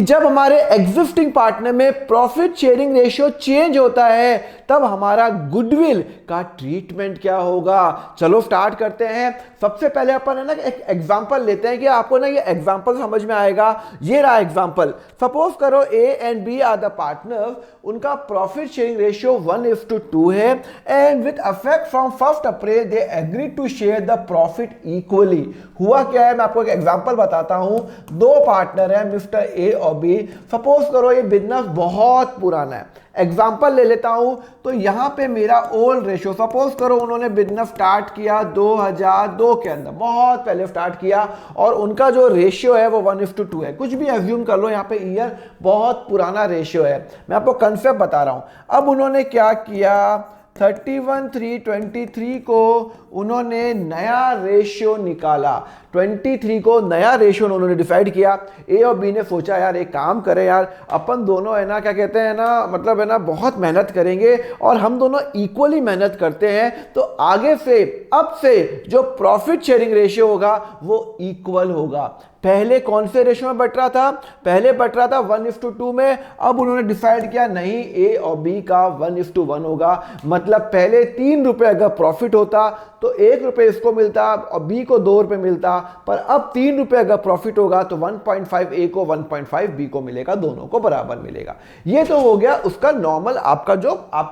जब हमारे existing partner में प्रॉफिट शेयरिंग रेशियो चेंज होता है तब हमारा गुडविल का ट्रीटमेंट क्या होगा। चलो स्टार्ट करते हैं। सबसे पहले अपन है ना एक एग्जांपल लेते हैं कि आपको ना ये एग्जांपल समझ में आएगा। ये रहा एग्जांपल। सपोज करो A and B are the partners, उनका प्रॉफिट शेयरिंग रेशियो 1:2 है and with effect from 1 April they agree to share the profit equally. हुआ क्या है, मैं आपको एक एग्जांपल बताता हूं। दो पार्टनर है मिस्टर ए और बी। सपोज करो ये बिजनेस बहुत पुराना है, एग्जांपल ले लेता हूं। तो यहां पे मेरा ओल्ड रेशियो, सपोज करो उन्होंने बिजनेस स्टार्ट किया 2002 के अंदर, बहुत पहले स्टार्ट किया, और उनका जो रेशियो है वो 1:2 है। कुछ भी एज्यूम कर लो, यहां पे ईयर बहुत पुराना रेशियो है, मैं आपको कंसेप्ट बता रहा हूं। अब उन्होंने क्या किया, 31/3/23 को उन्होंने नया रेशियो निकाला। 23 को नया रेशियो उन्होंने डिसाइड किया। ए और बी ने सोचा यार एक काम करें यार, अपन दोनों है ना क्या कहते हैं ना, मतलब है ना बहुत मेहनत करेंगे और हम दोनों इक्वली मेहनत करते हैं, तो आगे से अब से जो प्रॉफिट शेयरिंग रेशियो होगा वो इक्वल होगा। पहले कौन से रेशियो में बट रहा था, पहले बट रहा था 1:2 में। अब उन्होंने डिसाइड किया नहीं, ए और बी का 1:1 होगा। मतलब पहले 3 रुपए अगर प्रॉफिट होता तो 1 रुपए इसको मिलता और बी को 2 रुपए मिलता, पर अब 3 रुपए अगर प्रॉफिट होगा तो 1.5 ए को 1.5 बी को मिलेगा, दोनों को बराबर मिलेगा। ये तो हो गया उसका नॉर्मल आपका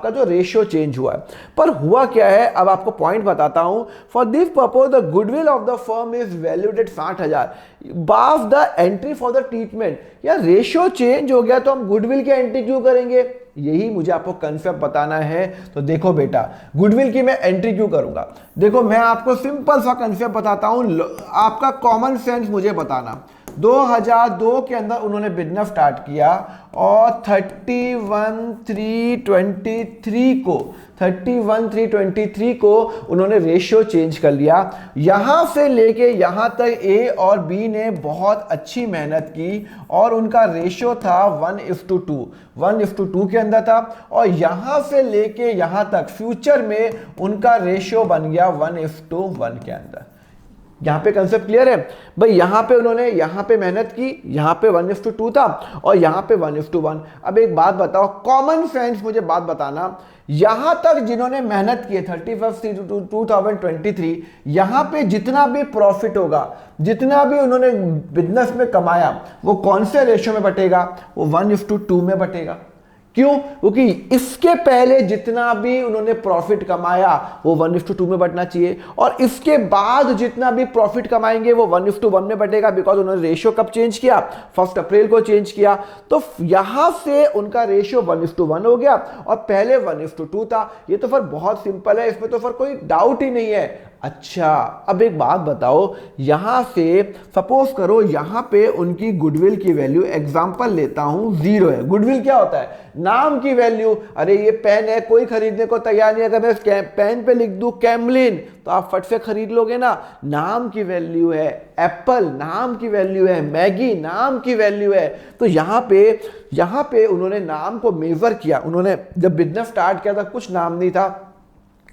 जो रेशियो चेंज हुआ है। पर हुआ क्या है, अब आपको पॉइंट बताता हूं। For this purpose the goodwill of the firm is valued at 60,000 बाफ the entry for the treatment. यार रेशियो चेंज हो गया तो हम गुडविल की एंट्री क्यों करेंगे, यही मुझे आपको कंसेप्ट बताना है। तो देखो बेटा, गुडविल की मैं एंट्री क्यों करूंगा, देखो मैं आपको सिंपल सा कंसेप्ट बताता हूं, आपका कॉमन सेंस मुझे बताना। 2002 के अंदर उन्होंने बिजनेस स्टार्ट किया और 31/3/23 को उन्होंने रेशियो चेंज कर लिया। यहां से लेके यहां तक ए और बी ने बहुत अच्छी मेहनत की और उनका रेशियो था 1:2 के अंदर था, और यहां से लेके यहां तक फ्यूचर में उनका रेशियो बन गया 1:1 के अंदर। यहां पे कंसेप्ट क्लियर है भाई। यहां पे उन्होंने यहां पे मेहनत की, यहां पे 1:2 था और यहां पे 1:1। अब एक बात बताओ, कॉमन सेंस मुझे बात बताना, यहां तक जिन्होंने मेहनत की है 31/3/2023, यहां पे जितना भी प्रॉफिट होगा, जितना भी उन्होंने बिजनेस में कमाया, वो कौन से रेशियो में बटेगा, वो 1:2 में बटेगा। क्यों, क्योंकि इसके पहले जितना भी उन्होंने प्रॉफिट कमाया वो 1:2 में बटना चाहिए, और इसके बाद जितना भी प्रॉफिट कमाएंगे वो 1:1 में बटेगा, बिकॉज उन्होंने रेशियो कब चेंज किया, 1 अप्रैल को चेंज किया। तो यहां से उनका रेशियो 1:1 हो गया और पहले 1:2 था। ये तो फिर बहुत सिंपल है, इसमें तो फिर कोई डाउट ही नहीं है। अच्छा, अब एक बात बताओ, यहां से सपोज करो यहां पे उनकी गुडविल की वैल्यू, एग्जांपल लेता हूं, 0 है। गुडविल क्या होता है, नाम की वैल्यू। अरे ये पेन है, कोई खरीदने को तैयार नहीं, अगर मैं पेन पे लिख दूं कैमलिन तो आप फट से खरीद लोगे ना। नाम की वैल्यू है, एप्पल नाम की वैल्यू है, मैगी नाम की वैल्यू है। तो यहां पे उन्होंने नाम को मेजर किया। उन्होंने जब बिजनेस स्टार्ट किया था कुछ नाम नहीं था,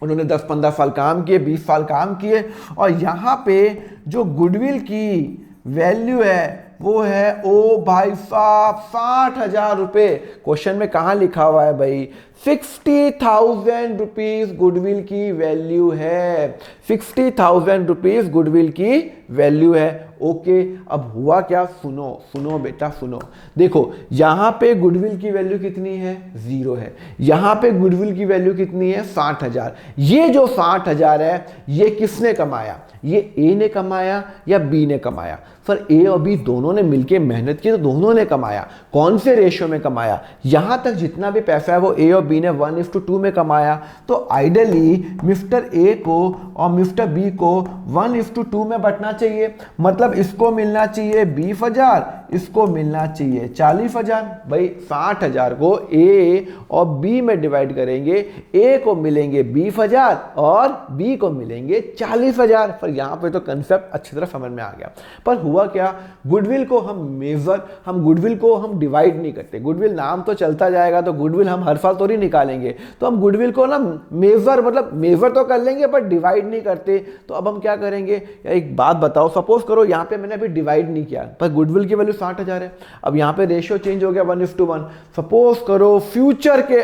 उन्होंने 10-15 साल काम किए, 20 साल काम किए, और यहां पे जो गुडविल की वैल्यू है वो है, ओ भाई साहब, 60,000 रुपए। क्वेश्चन में कहां लिखा हुआ है भाई, 60,000 रुपीज गुडविल की वैल्यू है, 60,000 रुपीज गुडविल की वैल्यू है। ओके, अब हुआ क्या, सुनो बेटा सुनो। देखो यहां पे गुडविल की वैल्यू कितनी है, 0 है। यहां पे गुडविल की वैल्यू कितनी है, 60,000। ये जो 60,000 है ये किसने कमाया, ये ए ने कमाया या बी ने कमाया? सर ए और बी दोनों ने मिलकर मेहनत की तो दोनों ने कमाया। कौन से रेशियो में कमाया, यहां तक जितना भी पैसा है वो ए और बी ने 1:2 में कमाया। तो आइडियली मिस्टर ए को और मिस्टर बी को 1:2 में बंटना चाहिए। मतलब इसको मिलना चाहिए 20,000, इसको मिलना चाहिए 40,000। भाई 60,000 को ए और बी में डिवाइड करेंगे, ए को मिलेंगे 20,000 और बी को मिलेंगे 40,000। पर यहां पे तो कंसेप्ट अच्छी तरह समझ में आ गया। पर हुआ क्या, गुडविल को हम गुडविल को हम डिवाइड नहीं करते। गुडविल नाम तो चलता जाएगा, तो गुडविल हम हर साल थोड़ी निकालेंगे। तो हम गुडविल को ना मेजर तो कर लेंगे पर डिवाइड नहीं करते। तो अब हम क्या करेंगे, एक बात बताओ, सपोज करो यहां पे मैंने अभी डिवाइड नहीं किया पर गुडविल की वैल्यू 60,000 है। अब यहाँ पे रेशियो चेंज हो गया 1:1। सपोज करो फ्यूचर के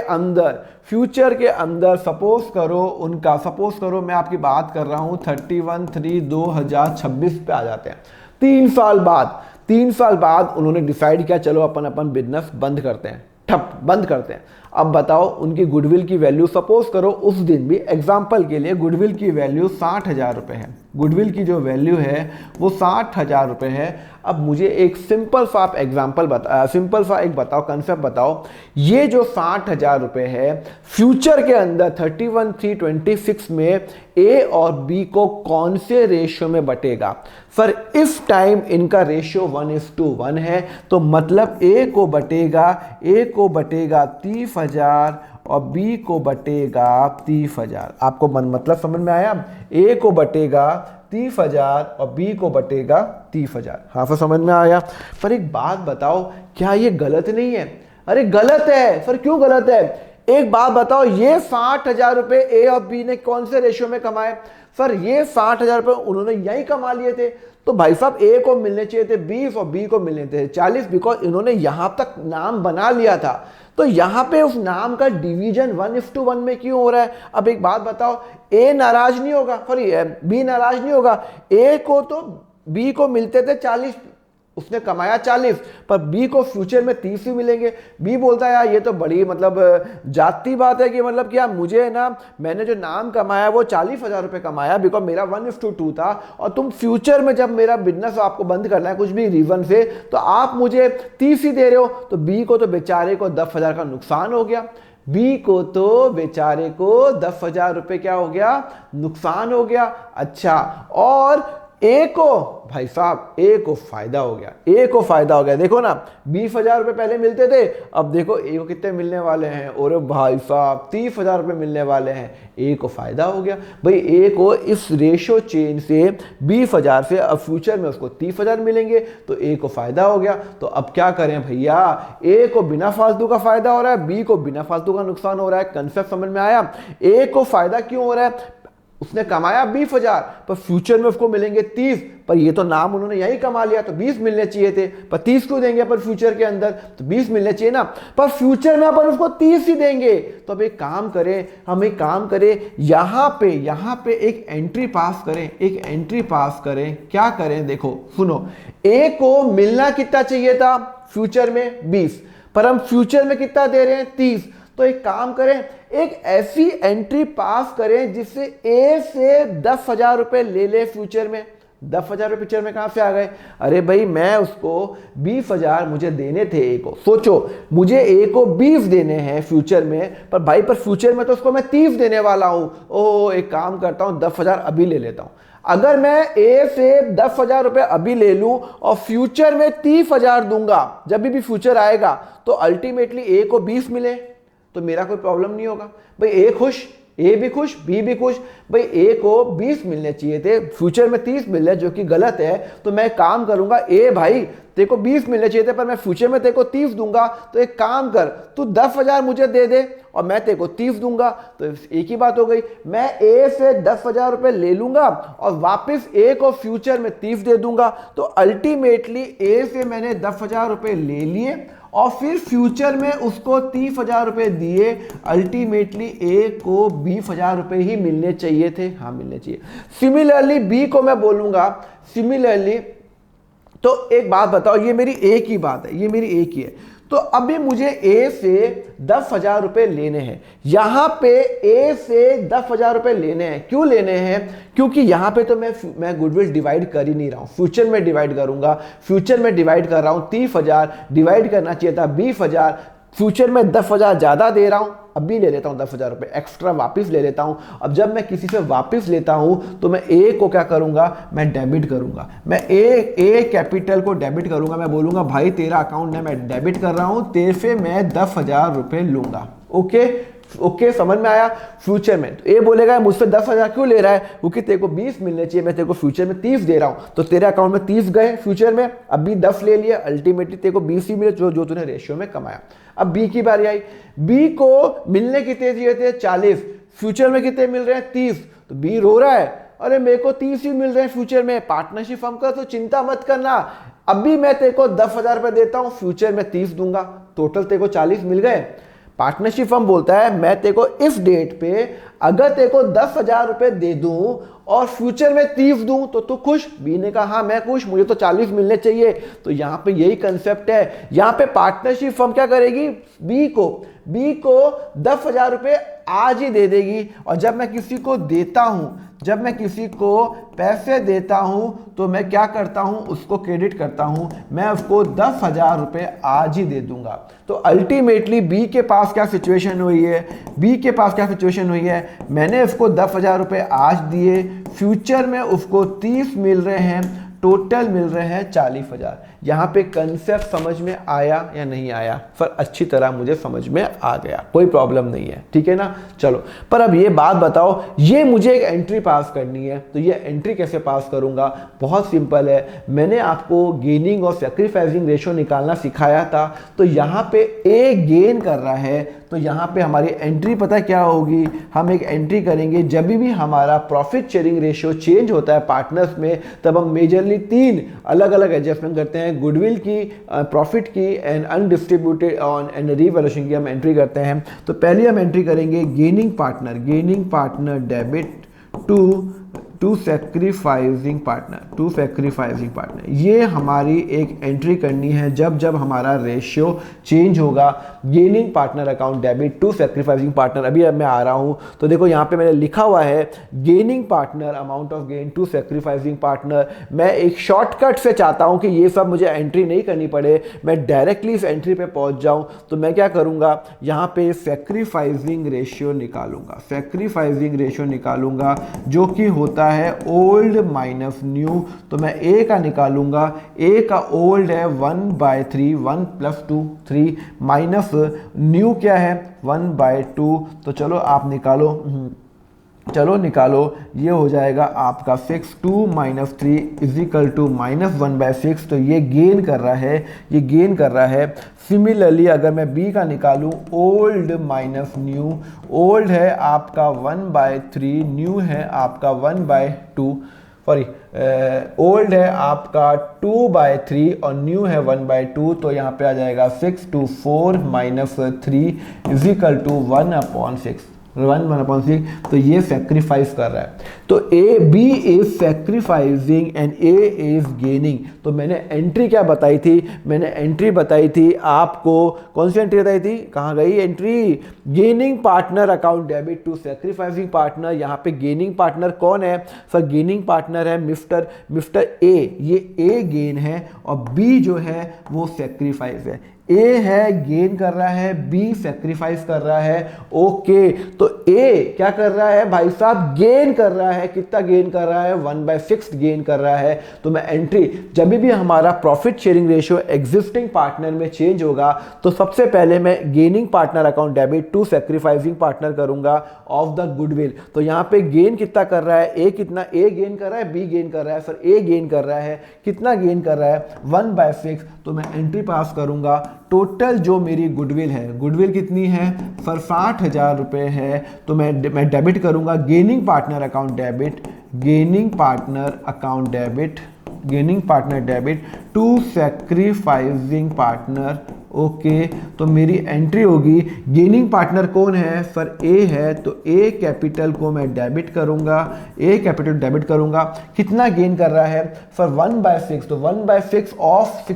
अंदर सपोज करो मैं आपकी बात कर रहा हूँ 31/3/2026 पे आ जाते हैं। 3 साल बाद उन्होंने डिसाइड किया चलो अपन बिजनेस बंद करते हैं, बंद करते हैं। अब बताओ उनकी गुडविल की वैल्यू सपोज करो उस दिन भी एग्जांपल के लिए गुडविल की वैल्यू 60,000 रुपये है। गुडविल की जो वैल्यू है वो 60,000 रुपये है। अब मुझे एक सिंपल सा एक बताओ, कंसेप्ट बताओ, ये जो 60,000 रुपये है फ्यूचर के अंदर 31/3/26 में ए और बी को कौन से रेशियो में बटेगा? सर इस टाइम इनका रेशियो 1:1 है, तो मतलब ए को बटेगा 30,000 और बी को बटेगा 30,000। आपको मतलब समझ में आया? ए को बटेगा 30,000 और बी को बटेगा 30,000। हाँ सर समझ में आया। पर एक बात बताओ, क्या ये गलत नहीं है? अरे गलत है सर, क्यों गलत है? एक बात बताओ, ये 60,000 रुपए ए और बी ने कौन से रेशियो में कमाए? सर ये 60,000 रुपए उन्होंने यही कमा लिए थे, तो भाई साहब ए को मिलने चाहिए थे 20 और बी को मिलने थे 40, बिकॉज इन्होंने यहां तक नाम बना लिया था। तो यहां पे उस नाम का डिवीजन 1:1 में क्यों हो रहा है? अब एक बात बताओ, ए नाराज नहीं होगा, सॉरी बी नाराज नहीं होगा। ए को तो बी को मिलते थे 40, उसने कमाया 40, पर बी को फ्यूचर में 30 ही मिलेंगे। बी बोलता है यार ये तो बड़ी जाती बात है कि क्या मुझे ना, मैंने जो नाम कमाया वो 40,000 रुपये कमाया बिकॉज मेरा 1:2 था, और तुम फ्यूचर में जब मेरा बिजनेस आपको बंद करना है कुछ भी रीजन से, तो आप मुझे 30 ही दे रहे हो। तो बी को तो बेचारे को 10,000 का नुकसान हो गया। बी को तो बेचारे को 10,000 रुपये क्या हो गया? नुकसान हो गया। अच्छा, और ए को भाई साहब ए को फायदा हो गया। देखो ना 20,000 रुपये पहले मिलते थे, अब देखो ए को कितने मिलने वाले हैं? और भाई साहब 30,000 रुपये मिलने वाले हैं। ए को फायदा हो गया भाई, ए को इस रेशो चेंज से 20,000 से अब फ्यूचर में उसको 30,000 मिलेंगे, तो ए को फायदा हो गया। तो अब क्या करें भैया? ए को बिना फालतू का फायदा हो रहा है, बी को बिना फालतू का नुकसान हो रहा है। कंसेप्ट समझ में आया? ए को फायदा क्यों हो रहा है? उसने कमाया 20,000, पर फ्यूचर में उसको मिलेंगे 30, पर ये तो नाम उन्होंने यही कमा लिया, तो 20 मिलने चाहिए थे, पर 30 क्यों देंगे? पर फ्यूचर के अंदर तो 20 मिलने चाहिए ना, पर फ्यूचर में अपन उसको 30 ही देंगे। तो अब एक काम करें, यहाँ पे एक एंट्री पास करें। क्या करें? देखो सुनो, ए को मिलना कितना चाहिए था फ्यूचर में? 20, पर हम फ्यूचर में कितना दे रहे हैं? 30। तो एक काम करें, एक ऐसी एंट्री पास करें जिससे ए से 10,000 रुपए ले फ्यूचर में। 10,000 रुपए फ्यूचर में कहां से आ गए? अरे भाई मैं उसको 20,000 मुझे देने थे ए को। सोचो मुझे ए को 20 देने हैं फ्यूचर में, पर फ्यूचर में तो उसको मैं 30 देने वाला हूं। ओह, एक काम करता हूं 10,000 अभी ले लेता हूं। अगर मैं ए से 10,000 रुपए अभी ले लूं और फ्यूचर में 30,000 दूंगा, जब भी फ्यूचर आएगा, तो अल्टीमेटली ए को 20 मिले तो मेरा कोई प्रॉब्लम नहीं होगा। भाई ए खुश, ए भी खुश, बी भी खुश। भाई ए को 20 मिलने चाहिए थे, फ्यूचर में 30 मिल रहे, जो कि गलत है। तो मैं काम करूंगा, ए भाई तेरे को 20 मिलने चाहिए थे, पर मैं फ्यूचर में तेरे को 30 दूंगा, तो एक काम कर, तू 10,000 मुझे दे दे और मैं तेरे को 30 दूंगा। तो एक ही बात हो गई, मैं ए से 10,000 रुपए ले लूंगा और वापस ए को फ्यूचर में 30 दे दूंगा। तो अल्टीमेटली ए से मैंने 10,000 रुपए ले लिए और फिर फ्यूचर में उसको 30,000 रुपए दिए। अल्टीमेटली ए को 20,000 रुपए ही मिलने चाहिए थे। हाँ मिलने चाहिए। सिमिलरली बी को मैं बोलूंगा, तो एक बात बताओ, ये मेरी एक ही बात है, ये मेरी एक ही है। तो अभी मुझे ए से 10,000 रुपए लेने हैं। यहां पे ए से 10,000 रुपए लेने हैं। क्यों लेने हैं? क्योंकि यहां पे तो मैं गुडविल डिवाइड कर ही नहीं रहा हूं, फ्यूचर में डिवाइड करूंगा। फ्यूचर में डिवाइड कर रहा हूं 30,000, डिवाइड करना चाहिए था 20,000। फ्यूचर में 10,000 ज्यादा दे रहा हूं, अभी ले लेता हूं 10,000 रुपए एक्स्ट्रा वापस ले लेता हूं। अब जब मैं किसी से वापस लेता हूं तो मैं ए को क्या करूंगा? मैं डेबिट करूंगा। मैं ए कैपिटल को डेबिट करूंगा। मैं बोलूंगा भाई तेरा अकाउंट है, मैं डेबिट कर रहा हूं, तेरे से मैं 10,000 रुपए लूंगा। ओके, समझ में आया? फ्यूचर में तो ए बोलेगा मुझसे 10,000 क्यों ले रहा है? क्योंकि तेरे को 20 मिलने चाहिए, मैं तेरे को फ्यूचर में 30 दे रहा हूं, तो तेरे अकाउंट में 30 गए फ्यूचर में, अभी 10 ले लिए, अल्टीमेटली तेरे को 20 ही मिले जो तूने रेशियो में कमाया। अब बी की बारी आई। बी को मिलने कितने चाहिए थे? 40, फ्यूचर में कितने मिल रहे हैं? 30। तो बी रो रहा है, अरे मेरे को 30 ही मिल रहे हैं फ्यूचर में, पार्टनरशिप फर्म का तो चिंता मत करना, अभी मैं तेरे को 10,000 रुपए देता हूं, फ्यूचर में 30 दूंगा, टोटल तेरे को 40 मिल गए। पार्टनरशिप फर्म बोलता है मैं तेरे को इस डेट पे अगर तेरे को 10,000 रुपए दे दूं और फ्यूचर में 30 दूं तो तू खुश? बी ने कहा हाँ मैं खुश, मुझे तो 40 मिलने चाहिए। तो यहां पे यही कंसेप्ट है, यहां पे पार्टनरशिप फर्म क्या करेगी, बी को 10,000 रुपए आज ही दे देगी। और जब मैं किसी को देता हूं, जब मैं किसी को पैसे देता हूं तो मैं क्या करता हूं, उसको क्रेडिट करता हूं, मैं उसको 10,000 रुपए आज ही दे दूंगा। तो अल्टीमेटली बी के पास क्या सिचुएशन हुई है, बी के पास क्या सिचुएशन हुई है, मैंने उसको 10,000 रुपए आज दिए, फ्यूचर में उसको 30 मिल रहे हैं, टोटल मिल रहे हैं 40,000। यहाँ पे कंसेप्ट समझ में आया या नहीं आया? पर अच्छी तरह मुझे समझ में आ गया, कोई प्रॉब्लम नहीं है, ठीक है ना। चलो, पर अब ये बात बताओ, ये मुझे एक एंट्री पास करनी है, तो ये एंट्री कैसे पास करूंगा? बहुत सिंपल है, मैंने आपको गेनिंग और सैक्रिफाइसिंग रेशियो निकालना सिखाया था। तो यहाँ पे ए गेन कर रहा है, तो यहाँ पे हमारी एंट्री पता क्या होगी, हम एक एंट्री करेंगे जब भी हमारा प्रॉफिट शेयरिंग रेशियो चेंज होता है पार्टनर्स में, तब हम मेजरली 3 अलग अलग एडजस्टमेंट करते हैं, गुडविल की, प्रॉफिट की and undistributed on and revaluation की हम एंट्री करते हैं। तो पहले हम एंट्री करेंगे gaining partner debit to sacrificing partner, ये हमारी एक एंट्री करनी है जब जब हमारा रेशियो चेंज होगा। Gaining partner account debit to sacrificing partner, अभी अब मैं आ रहा हूं तो देखो यहाँ पे मैंने लिखा हुआ है gaining partner amount of gain to sacrificing partner. मैं एक शॉर्टकट से चाहता हूं कि ये सब मुझे एंट्री नहीं करनी पड़े, मैं डायरेक्टली इस एंट्री पे पहुंच जाऊं। तो मैं क्या करूंगा, यहाँ पे सैक्रिफाइसिंग रेशियो निकालूंगा जो कि होता है ओल्ड माइनस न्यू। तो मैं ए का निकालूंगा, ए का ओल्ड है 1/3, 1 + 2 3, माइनस न्यू क्या है 1/2। तो चलो आप निकालो, ये हो जाएगा आपका 6, 2 - 3 = -1/6। तो ये गेन कर रहा है। सिमिलरली अगर मैं बी का निकालूं, ओल्ड माइनस न्यू, ओल्ड है आपका 1/3, न्यू है आपका 1/2, सॉरी ओल्ड है आपका 2/3 और न्यू है 1/2। तो यहाँ पे आ जाएगा 6 × 4 - 3 = 1/6। तो ये सैक्रिफाइस कर रहा है। तो B is sacrificing and A is gaining. तो मैंने एंट्री क्या बताई थी, मैंने एंट्री बताई थी आपको, कौन सी एंट्री बताई थी, कहाँ गई entry, gaining partner account debit to sacrificing partner. यहाँ पे गेनिंग पार्टनर कौन है सर, गेनिंग पार्टनर है मिस्टर ए, ये ए गेन है और बी जो है वो सैक्रिफाइस है। ए है गेन कर रहा है, बी सैक्रिफाइस कर रहा है। ओके, तो ए क्या कर रहा है भाई साहब, गेन कर रहा है। कितना गेन कर रहा है, 1/6 गेन कर रहा है। तो मैं एंट्री, जब भी हमारा profit sharing ratio existing partner में चेंज होगा तो सबसे पहले मैं gaining partner account debit to sacrificing partner करूंगा ऑफ द गुडविल। तो यहाँ पे गेन कितना कर रहा है, ए गेन कर रहा है, बी गेन कर रहा है, सर ए गेन कर रहा है, कितना गेन कर रहा है 1/6। तो मैं एंट्री पास करूंगा, टोटल जो मेरी गुडविल है, गुडविल कितनी है सर 60,000 रुपए है। तो मैं डेबिट करूंगा gaining partner account debit to sacrificing partner. Okay, तो मेरी एंट्री होगी, गेनिंग पार्टनर कौन है सर, ए है, तो ए कैपिटल को मैं डेबिट करूंगा, कितना गेन कर रहा है सर 1/6। तो 1/6 ऑफ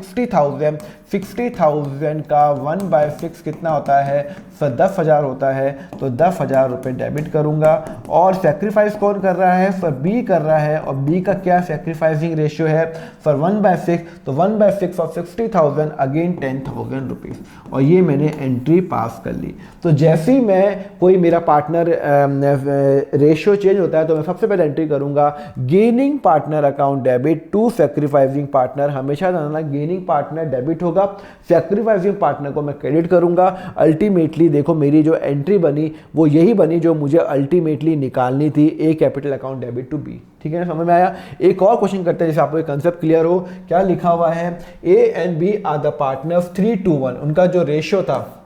60,000 का 1/6 कितना होता है सर 10,000 होता है। तो 10,000 रुपये डेबिट करूंगा। और सैक्रिफाइस कौन कर रहा है सर, बी कर रहा है, और बी का क्या सैक्रिफाइसिंग रेशियो है सर 1/6। तो 1/6 ऑफ 60,000 अगेन 10,000 रुपीज, और ये मैंने एंट्री पास कर ली। तो जैसे ही मैं कोई मेरा पार्टनर रेशियो चेंज होता है तो मैं सबसे पहले एंट्री करूंगा gaining partner account debit to sacrificing partner. हमेशा जानना गेनिंग पार्टनर डेबिट होगा, सैक्रिफाइसिंग पार्टनर को मैं क्रेडिट करूंगा। अल्टीमेटली देखो मेरी जो एंट्री बनी वो यही बनी जो मुझे अल्टीमेटली निकालनी थी, a capital account debit to B. ठीक है, समझ में आया। एक और क्वेश्चन करते हैं जैसे आपको एक कंसेप्ट क्लियर हो। क्या लिखा हुआ है, A and B are the partners 3:1। उनका जो रेशियो था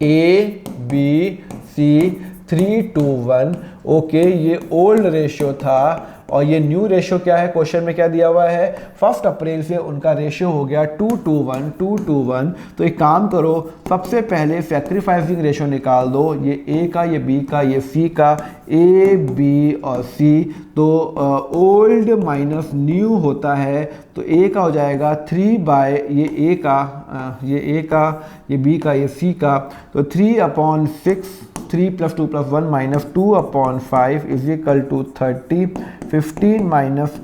ए बी सी 3:1। ओके, ये ओल्ड रेशियो था और ये न्यू रेशियो क्या है, क्वेश्चन में क्या दिया हुआ है, 1 अप्रैल से उनका रेशियो हो गया 2:1। तो एक काम करो, सबसे पहले सैक्रिफाइसिंग रेशियो निकाल दो, ये ए का, ये बी का, ये सी का, ए बी और सी। तो ओल्ड माइनस न्यू होता है, तो ए का हो जाएगा 3 ये ए का, ये बी का, ये सी का, तो 3/6, 3 + 2 + 1 - 2/5 = 30, 15 -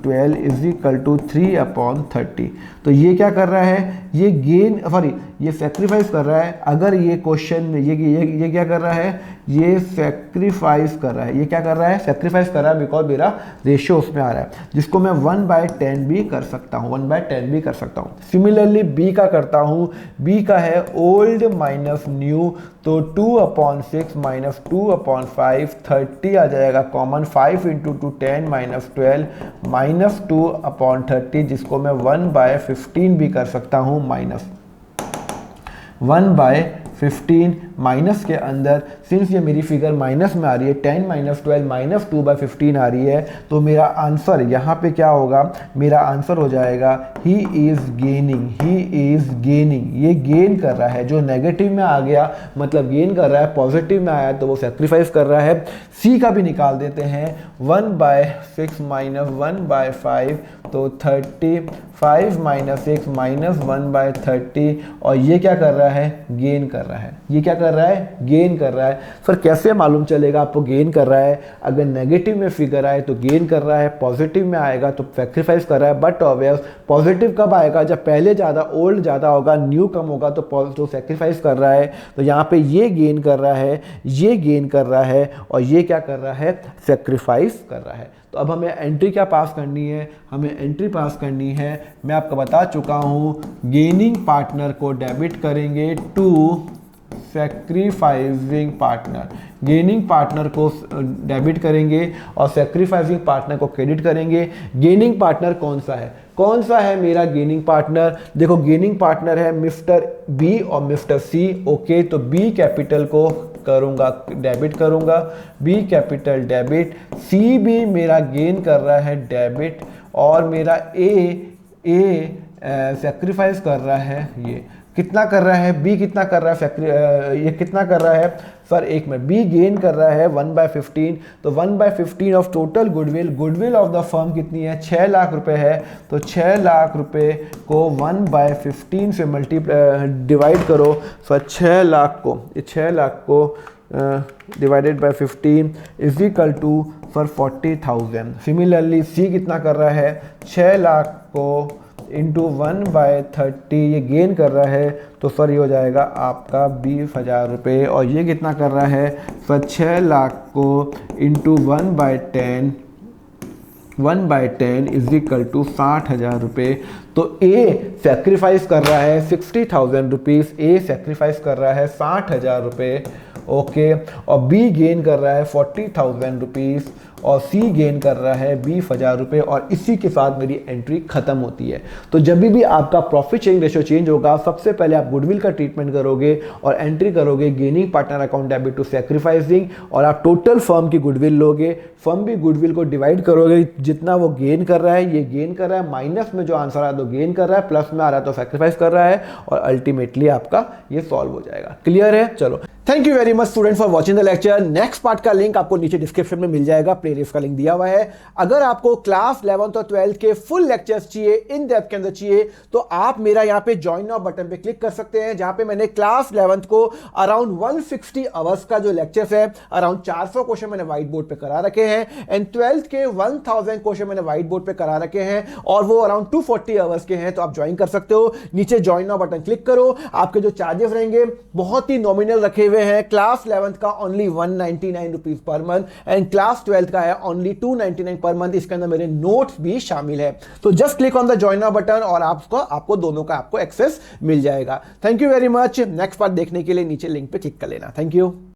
12 = 3/30। तो ये क्या कर रहा है, ये गेन, सॉरी ये सेक्रीफाइस कर रहा है। अगर ये क्वेश्चन में ये क्या कर रहा है, ये सेक्रीफाइस कर रहा है, ये क्या कर रहा है, सेक्रीफाइस कर रहा है, बिकॉज मेरा रेशियो उसमें आ रहा है, जिसको मैं 1/10 भी कर सकता हूँ, 1/10 भी कर सकता हूँ। सिमिलरली बी का करता हूँ, बी का है ओल्ड माइनस न्यू, तो 2/6 - 2/5 30 आ जाएगा कॉमन, 5 × 2 10 - 12 - 2/30, जिसको मैं 1/15 भी कर सकता हूँ, -1/15 माइनस के अंदर, सिंस ये मेरी फिगर माइनस में आ रही है, 10 - 12 - 2/15 आ रही है, तो मेरा आंसर यहाँ पे क्या होगा, मेरा आंसर हो जाएगा ही इज़ गेनिंग। ये गेन कर रहा है, जो नेगेटिव में आ गया मतलब गेन कर रहा है, पॉजिटिव में आया तो वो सेक्रीफाइस कर रहा है। सी का भी निकाल देते हैं, 1/6 - 1/5 तो 30, 5 - 6 - 1/30, और ये क्या कर रहा है, गेन कर रहा है। ये क्या कर रहा है, गेन कर रहा है। सर कैसे मालूम चलेगा आपको गेन कर रहा है, अगर नेगेटिव में फिगर आए तो गेन कर रहा है, पॉजिटिव में आएगा तो सेक्रीफाइस कर रहा है। बट ऑब्वियस पॉजिटिव कब आएगा, जब पहले ज़्यादा ओल्ड ज़्यादा होगा, न्यू कम होगा, तो सेक्रीफाइस कर रहा है। तो यहाँ पे ये गेन कर रहा है, ये गेन कर रहा है, और ये क्या कर रहा है, सेक्रीफाइस कर रहा है। तो अब हमें एंट्री क्या पास करनी है, हमें एंट्री पास करनी है, मैं आपको बता चुका हूँ, गेनिंग पार्टनर को डेबिट करेंगे to sacrificing partner, gaining partner को डेबिट करेंगे और सैक्रिफाइसिंग पार्टनर को क्रेडिट करेंगे। गेनिंग पार्टनर कौन सा है मेरा गेनिंग पार्टनर, देखो गेनिंग पार्टनर है मिस्टर बी और मिस्टर सी। ओके, तो बी कैपिटल को करूंगा, डेबिट करूंगा, बी कैपिटल डेबिट, सी भी मेरा गेन कर रहा है डेबिट, और मेरा ए सैक्रिफाइस कर रहा है। ये कितना कर रहा है, बी कितना कर रहा है, ये कितना कर रहा है सर, एक में बी गेन कर रहा है 1/15, तो 1/15 of total goodwill of the firm कितनी है, 6 लाख रुपए है। तो 6 लाख रुपए को 1/15 से डिवाइड करो, सर 6 लाख को divided by 15 = four 40,000। Similarly C कितना कर रहा है, 6 लाख को इंटू 1/30 ये गेन कर रहा है, तो सर ये हो जाएगा आपका 20,000 रुपये। और ये कितना कर रहा है सर, 6 लाख को इंटू 1/10 = 60,000 रुपये। तो ए सेक्रीफाइस कर रहा है 60,000 रुपीज़, ए सेक्रीफाइस कर रहा है 60,000 रुपये। ओके, और बी गेन कर रहा है 40,000 रुपीज़, और सी गेन कर रहा है 20,000 रुपये। और इसी के साथ मेरी एंट्री खत्म होती है। तो जब भी आपका प्रॉफिट शेयरिंग रेशियो चेंज होगा, सबसे पहले आप गुडविल का ट्रीटमेंट करोगे और एंट्री करोगे gaining partner account debit to sacrificing, और आप टोटल फर्म की गुडविल लोगे, फर्म भी गुडविल को डिवाइड करोगे, जितना वो गेन कर रहा है, ये गेन कर रहा है, माइनस में जो आंसर आ रहा है तो गेन कर रहा है, प्लस में आ रहा है तो सैक्रिफाइस कर रहा है, और अल्टीमेटली आपका ये सॉल्व हो जाएगा। क्लियर है? चलो, thank you very much student for watching the lecture. Next part का लिंक आपको नीचे डिस्क्रिप्शन में मिल जाएगा, प्लेलिस्ट का लिंक दिया हुआ है। अगर आपको क्लास 11th और 12th के फुल लेक्चर्स चाहिए, इन डेप्थ के अंदर चाहिए, तो आप मेरा यहाँ पे ज्वाइन नाउ बटन पे क्लिक कर सकते हैं, जहां पे मैंने क्लास 11th को अराउंड 160 आवर्स का जो लेक्चर्स है, अराउंड 400 क्वेश्चन मैंने व्हाइट बोर्ड पे करा रखे हैं, एंड 12th के 1000 क्वेश्चन मैंने व्हाइट बोर्ड पे करा रखे हैं, और वो अराउंड 240 आवर्स के हैं। तो आप ज्वाइन कर सकते हो, नीचे ज्वाइन नाउ बटन क्लिक करो। आपके जो चार्जेस रहेंगे बहुत ही नॉमिनल रखे हुए हैं। क्लास 11th का only 199 rupees per month, and class 12th का है ओनली 299 पर मंथ। इसके अंदर मेरे नोट्स भी शामिल है। तो just click on the join now button और आपको दोनों का एक्सेस मिल जाएगा। Thank you very much. Next part देखने के लिए नीचे लिंक पे क्लिक कर लेना। Thank you.